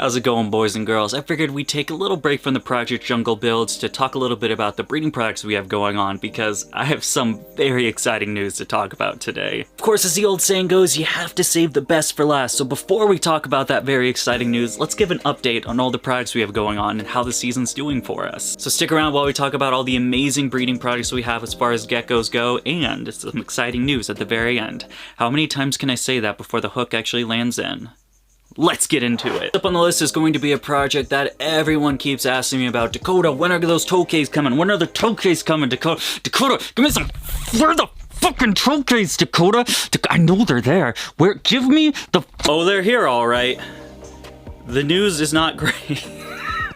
How's it going, boys and girls? I figured we'd take a little break from the Project Jungle builds to talk a little bit about the breeding products we have going on, because I have some very exciting news to talk about today. Of course, as the old saying goes, you have to save the best for last, so before we talk about that very exciting news, let's give an update on all the products we have going on and how the season's doing for us. So stick around while we talk about all the amazing breeding products we have as far as geckos go, and some exciting news at the very end. How many times can I say that before the hook actually lands in? Let's get into it. Up on the list is going to be a project that everyone keeps asking me about. Dakota, when are those tokays coming? When are the tokays coming, Dakota? Dakota, give me some... Where the fucking tokays, Dakota? I know they're there. Where? Give me the... Oh, they're here, all right. The news is not great.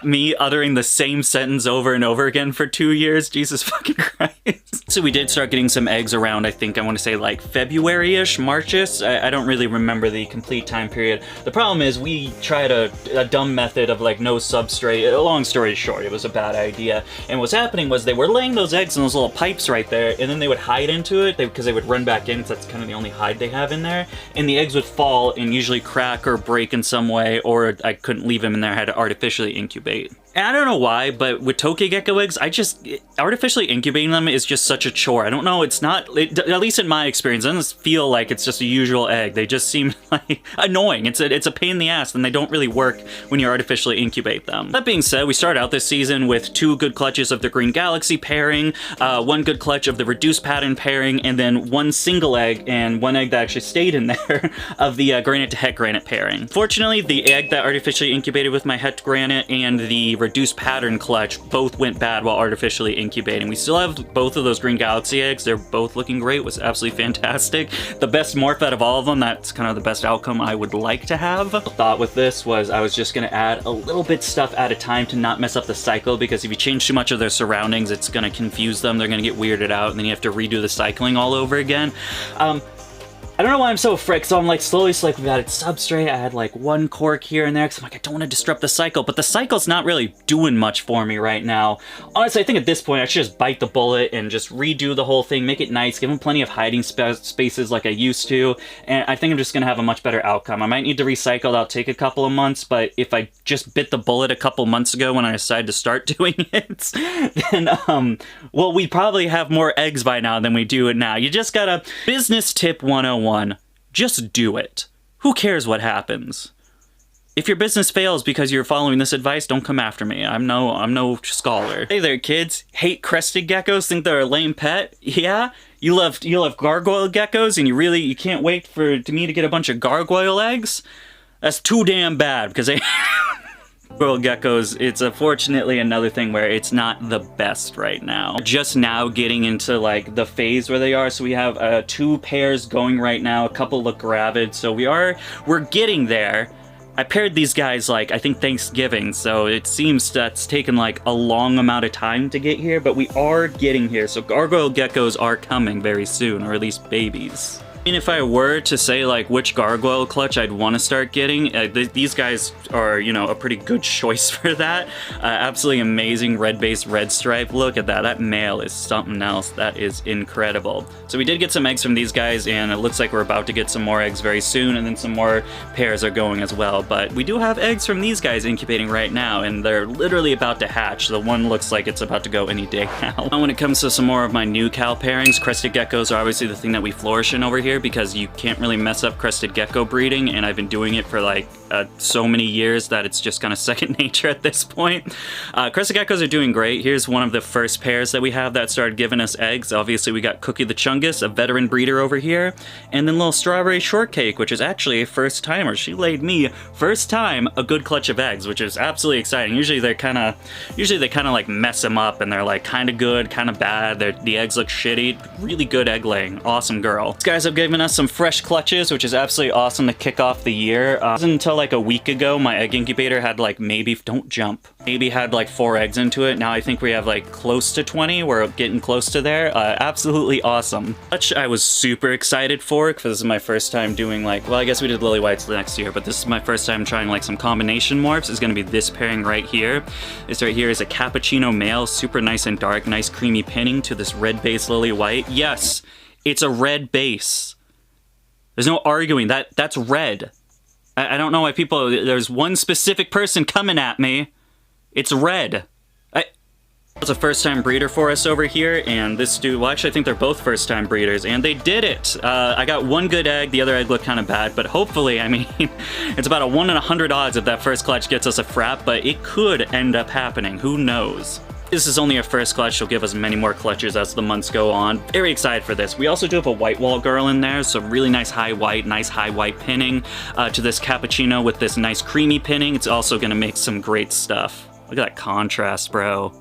Me uttering the same sentence over and over again for 2 years, Jesus fucking Christ. So we did start getting some eggs around, I think I want to say like February-ish, March-ish. I don't really remember the complete time period. The problem is we tried a dumb method of like no substrate. Long story short, it was a bad idea. And what's happening was they were laying those eggs in those little pipes right there, and then they would hide into it because they would run back in, because that's kind of the only hide they have in there. And the eggs would fall and usually crack or break in some way, or I couldn't leave them in there, I had to artificially incubate. And I don't know why, but with tokay gecko eggs, artificially incubating them is just such a chore. I don't know, it's not, at least in my experience, it doesn't feel like it's just a usual egg. They just seem like annoying. It's a pain in the ass, and they don't really work when you artificially incubate them. That being said, we started out this season with 2 good clutches of the Green Galaxy pairing, 1 good clutch of the Reduced Pattern pairing, and then 1 single egg, and 1 egg that actually stayed in there, of the Granite to Het Granite pairing. Fortunately, the egg that artificially incubated with my Het Granite and the Reduced Pattern clutch both went bad while artificially incubating. We still have both of those Green Galaxy eggs. They're both looking great. It was absolutely fantastic. The best morph out of all of them, that's kind of the best outcome I would like to have. The thought with this was I was just going to add a little bit stuff at a time to not mess up the cycle, because if you change too much of their surroundings, it's going to confuse them. They're going to get weirded out, and then you have to redo the cycling all over again. I don't know why I'm so afraid, so I'm like slowly we've added substrate. I had like 1 cork here and there, because I'm like, I don't want to disrupt the cycle, but the cycle's not really doing much for me right now. Honestly, I think at this point I should just bite the bullet and just redo the whole thing, make it nice, give them plenty of hiding spaces like I used to, and I think I'm just going to have a much better outcome. I might need to recycle, that'll take a couple of months, but if I just bit the bullet a couple months ago when I decided to start doing it, then, well, we probably have more eggs by now than we do it now. You just gotta, business tip 101. Just do it. Who cares what happens? If your business fails because you're following this advice, don't come after me. I'm no scholar. Hey there, kids. Hate crested geckos? Think they're a lame pet? Yeah? You love gargoyle geckos, and you can't wait for me to get a bunch of gargoyle eggs? That's too damn bad, because Gargoyle geckos, it's unfortunately another thing where it's not the best right now. Just now getting into like the phase where they are, so we have 2 pairs going right now, a couple look gravid, so we're getting there. I paired these guys like, I think Thanksgiving, so it seems that's taken like a long amount of time to get here, but we are getting here, so gargoyle geckos are coming very soon, or at least babies. I mean, if I were to say like which gargoyle clutch I'd want to start getting, these guys are, you know, a pretty good choice for that. Absolutely amazing red-based red stripe. Look at that. That male is something else. That is incredible. So we did get some eggs from these guys, and it looks like we're about to get some more eggs very soon, and then some more pairs are going as well. But we do have eggs from these guys incubating right now, and they're literally about to hatch. The one looks like it's about to go any day now. When it comes to some more of my new cow pairings, crested geckos are obviously the thing that we flourish in over here, because you can't really mess up crested gecko breeding, and I've been doing it for like so many years that it's just kind of second nature at this point. Crested geckos are doing great. Here's one of the first pairs that we have that started giving us eggs. Obviously we got Cookie the Chungus, a veteran breeder over here, and then little Strawberry Shortcake, which is actually a first timer. She laid me first time a good clutch of eggs, which is absolutely exciting. Usually they kind of like mess them up, and they're like kind of good, kind of bad. The eggs look shitty. Really good egg laying. Awesome girl. These guys have given us some fresh clutches, which is absolutely awesome to kick off the year. It wasn't until like a week ago my egg incubator had like maybe 4 eggs into it. Now I think we have like close to 20. We're getting close to there. Absolutely awesome. Clutch I was super excited for, because this is my first time doing like, well, I guess we did lily whites the next year, but this is my first time trying like some combination morphs. Is going to be this pairing right here. This right here is a cappuccino male, super nice and dark, nice creamy pinning to this red base lily white. Yes, it's a red base. There's no arguing. That's red. I don't know why people, there's one specific person coming at me. It's red. It's a first-time breeder for us over here, and this dude, well, actually I think they're both first-time breeders, and they did it! I got one good egg, the other egg looked kind of bad, but hopefully, I mean, it's about a 1 in 100 odds if that first clutch gets us a frap, but it could end up happening, who knows? This is only our first clutch, she'll give us many more clutches as the months go on. Very excited for this. We also do have a white wall girl in there, so really nice high white pinning to this cappuccino with this nice creamy pinning. It's also gonna make some great stuff. Look at that contrast, bro.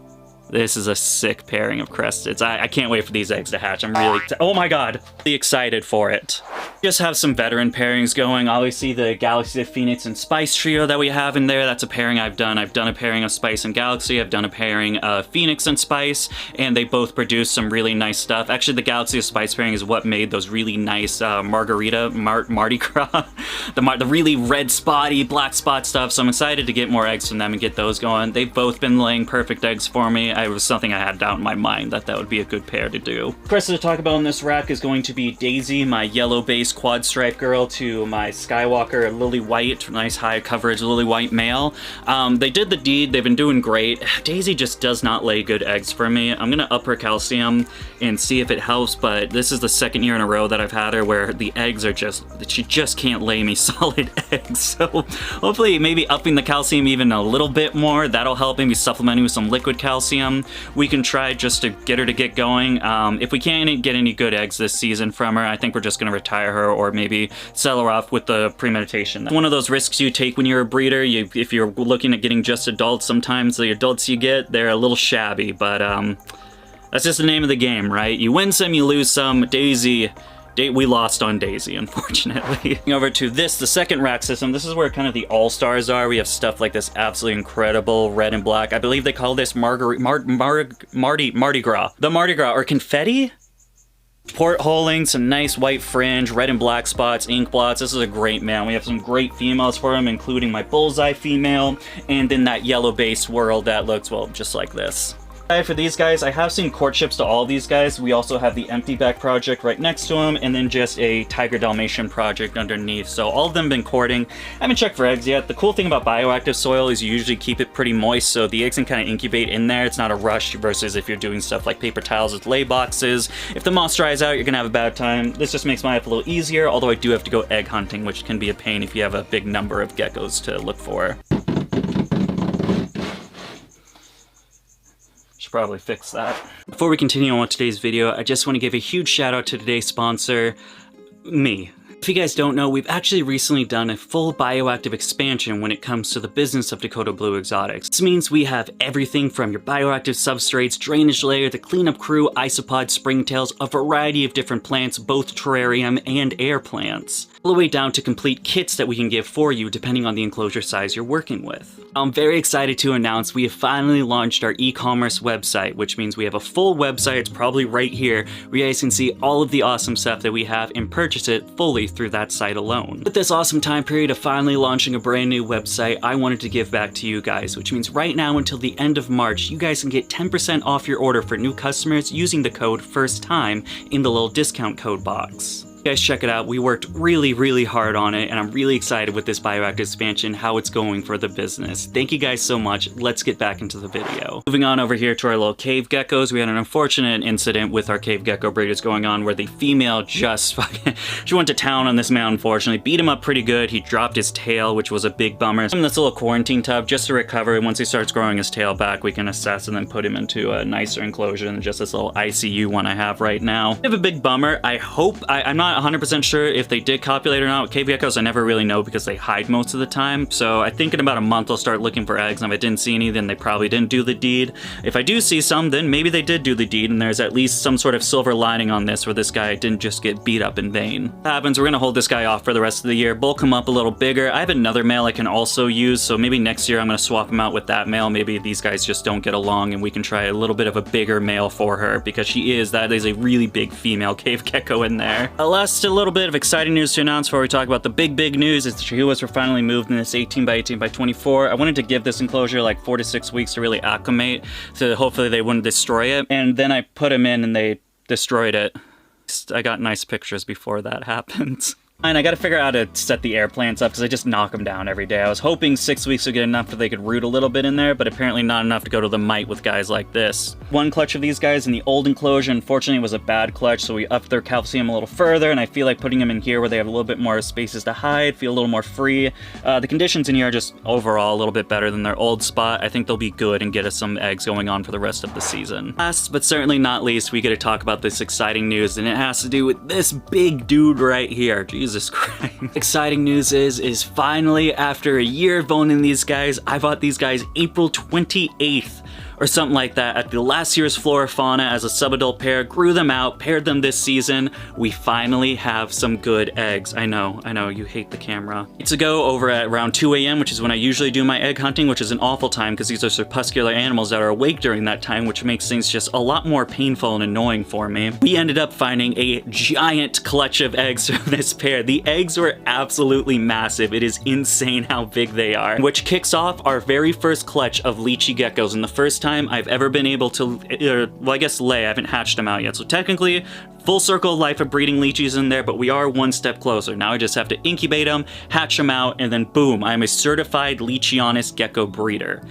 This is a sick pairing of Cresteds. I can't wait for these eggs to hatch. I'm really, oh my god, really excited for it. Just have some veteran pairings going. Obviously the Galaxy, Phoenix, and Spice trio that we have in there, that's a pairing I've done. I've done a pairing of Spice and Galaxy. I've done a pairing of Phoenix and Spice, and they both produce some really nice stuff. Actually, the Galaxy of Spice pairing is what made those really nice Mardi Gras, the really red spotty, black spot stuff, so I'm excited to get more eggs from them and get those going. They've both been laying perfect eggs for me. It was something I had doubt in my mind that would be a good pair to do. First to talk about in this rack is going to be Daisy, my yellow-based quad stripe girl, to my Skywalker lily white, nice high coverage lily white male. They did the deed, they've been doing great. Daisy just does not lay good eggs for me. I'm gonna up her calcium and see if it helps, but this is the second year in a row that I've had her where the eggs are just, she just can't lay me solid eggs. So hopefully maybe upping the calcium even a little bit more, that'll help, maybe supplementing with some liquid calcium. We can try just to get her to get going. If we can't get any good eggs this season from her, I think we're just gonna retire her or maybe sell her off with the premeditation. One of those risks you take when you're a breeder. If you're looking at getting just adults, sometimes the adults you get, they're a little shabby, but that's just the name of the game, right? You win some, you lose some. Daisy, we lost on Daisy, unfortunately. Over to this, the second rack system. This is where kind of the all-stars are. We have stuff like this absolutely incredible red and black. I believe they call this Mardi Gras. The Mardi Gras, or confetti? Portholing, some nice white fringe, red and black spots, ink blots. This is a great man. We have some great females for him, including my bullseye female, and then that yellow-based world that looks, well, just like this. For these guys, I have seen courtships to all these guys. We also have the Empty Back project right next to them, and then just a Tiger Dalmatian project underneath. So all of them been courting. I haven't checked for eggs yet. The cool thing about bioactive soil is you usually keep it pretty moist, so the eggs can kind of incubate in there. It's not a rush versus if you're doing stuff like paper towels with lay boxes. If the moss dries out, you're gonna have a bad time. This just makes my life a little easier, although I do have to go egg hunting, which can be a pain if you have a big number of geckos to look for. Should probably fix that. Before we continue on with today's video, I just want to give a huge shout out to today's sponsor, me. If you guys don't know, we've actually recently done a full bioactive expansion when it comes to the business of Dakota Blue Exotics. This means we have everything from your bioactive substrates, drainage layer, the cleanup crew, isopod, springtails, a variety of different plants, both terrarium and air plants, all the way down to complete kits that we can give for you depending on the enclosure size you're working with. I'm very excited to announce we have finally launched our e-commerce website, which means we have a full website. It's probably right here where you guys can see all of the awesome stuff that we have and purchase it fully through that site alone. With this awesome time period of finally launching a brand new website, I wanted to give back to you guys, which means right now until the end of March, you guys can get 10% off your order for new customers using the code FIRSTTIME in the little discount code box. You guys check it out. We worked really hard on it, and I'm really excited with this bioactive expansion, how it's going for the business. Thank you guys so much. Let's get back into the video. Moving on over here to our little cave geckos, we had an unfortunate incident with our cave gecko breeders going on where the female just fucking, she went to town on this man, unfortunately, beat him up pretty good. He dropped his tail, which was a big bummer. In this little quarantine tub just to recover, and once he starts growing his tail back, we can assess and then put him into a nicer enclosure than just this little ICU one I have right now. I have a big bummer. I hope, I'm not 100% sure if they did copulate or not. With cave geckos, I never really know because they hide most of the time. So I think in about a month I'll start looking for eggs, and if I didn't see any, then they probably didn't do the deed. If I do see some, then maybe they did do the deed, and there's at least some sort of silver lining on this where this guy didn't just get beat up in vain. That happens, we're gonna hold this guy off for the rest of the year, bulk him up a little bigger. I have another male I can also use, so maybe next year I'm gonna swap him out with that male. Maybe these guys just don't get along and we can try a little bit of a bigger male for her, because that is a really big female cave gecko in there. Last, a little bit of exciting news to announce before we talk about the big news is the Chahuas were finally moved in this 18 by 18 by 24. I wanted to give this enclosure like 4 to 6 weeks to really acclimate, so hopefully they wouldn't destroy it. And then I put them in and they destroyed it. I got nice pictures before that happened. And I gotta figure out how to set the air plants up because I just knock them down every day. I was hoping 6 weeks would get enough that they could root a little bit in there, but apparently not enough to go to the mite with guys like this. One clutch of these guys in the old enclosure, unfortunately, was a bad clutch, so we upped their calcium a little further, and I feel like putting them in here where they have a little bit more spaces to hide, feel a little more free. The conditions in here are just overall a little bit better than their old spot. I think they'll be good and get us some eggs going on for the rest of the season. Last but certainly not least, we get to talk about this exciting news, and it has to do with this big dude right here. Jesus Christ. Exciting news is finally, after a year of owning these guys, I bought these guys April 28th. Or something like that at the last year's Flora Fauna as a sub-adult pair, grew them out, paired them this season. We finally have some good eggs. I know, you hate the camera. Weeks ago, over at around 2 a.m., which is when I usually do my egg hunting, which is an awful time because these are crepuscular animals that are awake during that time, which makes things just a lot more painful and annoying for me. We ended up finding a giant clutch of eggs from this pair. The eggs were absolutely massive. It is insane how big they are, which kicks off our very first clutch of leechy geckos, and the first time I've ever been able to, well, I guess lay. I haven't hatched them out yet. So technically, full circle of life of breeding leechies in there, but we are one step closer. Now I just have to incubate them, hatch them out, and then boom, I'm a certified leachionist gecko breeder.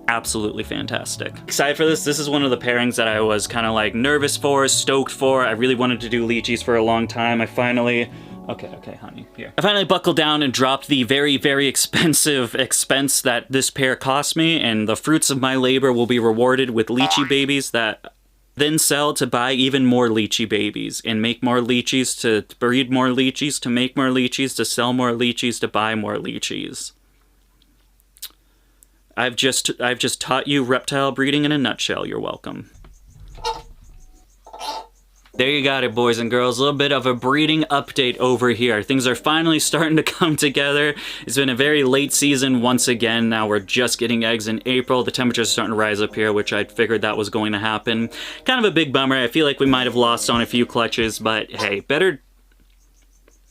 Absolutely fantastic. Excited for this. This is one of the pairings that I was kind of like nervous for, stoked for. I really wanted to do leechies for a long time. I finally... Okay, honey, here. I finally buckled down and dropped the very, very expensive expense that this pair cost me, and the fruits of my labor will be rewarded with leechy babies that then sell to buy even more leechy babies, and make more leechies to breed more leechies, to make more leechies, to sell more leechies, to buy more leechies. I've just taught you reptile breeding in a nutshell. You're welcome. There you got it, boys and girls. A little bit of a breeding update over here. Things are finally starting to come together. It's been a very late season once again. Now we're just getting eggs in April. The temperature's starting to rise up here, which I figured that was going to happen. Kind of a big bummer. I feel like we might have lost on a few clutches, but hey, better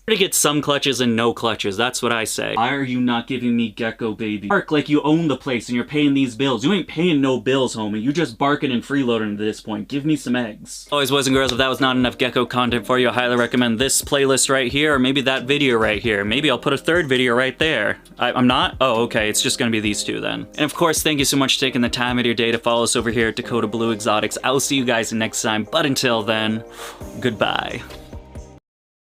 to get some clutches and no clutches. That's what I say. Why are you not giving me gecko baby? Bark like you own the place and you're paying these bills. You ain't paying no bills, homie. You just barking and freeloading at this point. Give me some eggs. Always, boys and girls, if that was not enough gecko content for you, I highly recommend this playlist right here, or maybe that video right here. Maybe I'll put a third video right there. I'm not? Oh, okay. It's just gonna be these two then. And of course, thank you so much for taking the time of your day to follow us over here at Dakota Blue Exotics. I'll see you guys next time, but until then, goodbye.